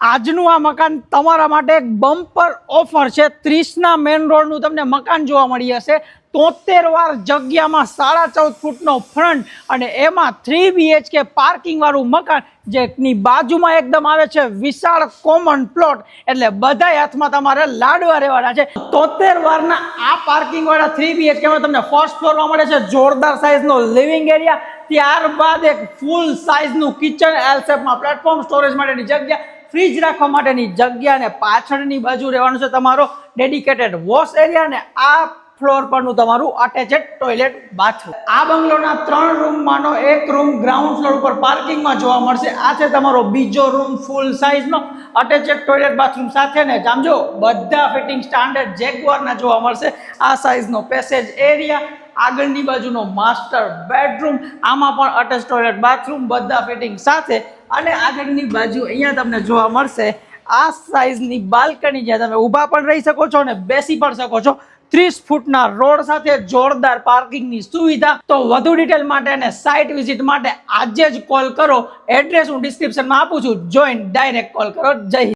આજનું આ મકાન તમારા માટે એક બમ્પર ઓફર છે। 30 ના મેઇન રોડનું તમને મકાન જોવા મળી હશે। 73 વાર જગ્યામાં 14.5 ફૂટનો ફ્રન્ટ અને એમાં 3 BHK પાર્કિંગ વાળું મકાન, જેની બાજુમાં એકદમ આવે છે વિશાળ કોમન પ્લોટ। એટલે બધા હાથમાં તમારે લાડવા રહેવાના છે। 73 વારના આ પાર્કિંગ વાળા 3 BHK માં તમને ફર્સ્ટ ફ્લોરમાં મળે છે જોરદાર સાઇઝનો લિવિંગ એરિયા, ત્યારબાદ એક ફૂલ સાઇઝનું કિચન, એલ શેપમાં પ્લેટફોર્મ, સ્ટોરેજ માટેની જગ્યા, ફ્રીજ રાખવા માટેની જગ્યા, અને પાછળની બાજુ રહેવાનું છે તમારો ડેડિકેટેડ વોશ એરિયા, અને આ ફ્લોર પરનું તમારું અટેચેડ ટોયલેટ બાથરૂમ। આ બંગલોના 3 રૂમમાંનો એક રૂમ ગ્રાઉન્ડ ફ્લોર ઉપર પાર્કિંગમાં જોવા મળશે। આ છે તમારો બીજો રૂમ ફૂલ સાઇઝનો અટેચેડ ટોયલેટ બાથરૂમ સાથે, ને જામજો બધા ફિટિંગ સ્ટાન્ડર્ડ જેગવારના જોવા મળશે। આ સાઇઝનો પેસેજ એરિયા, આગળની બાજુનો માસ્ટર બેડરૂમ, આમાં પણ અટેચ ટોયલેટ બાથરૂમ બધા ફિટિંગ સાથે, અને આગળની બાજુ અહીંયા તમને જોવા મળશે આ સાઇઝની બાલ્કની, જ્યાં તમે ઊભા પણ રહી શકો છો અને બેસી પણ શકો છો। 30 ફૂટના રોડ સાથે જોરદાર પાર્કિંગની સુવિધા। તો વધુ ડિટેલ માટે અને સાઇટ વિઝિટ માટે આજે જ કોલ કરો। એડ્રેસ હું ડિસ્ક્રિપ્શનમાં આપું છું, જોઈન ડાયરેક્ટ કોલ કરો। જય હિન્દ।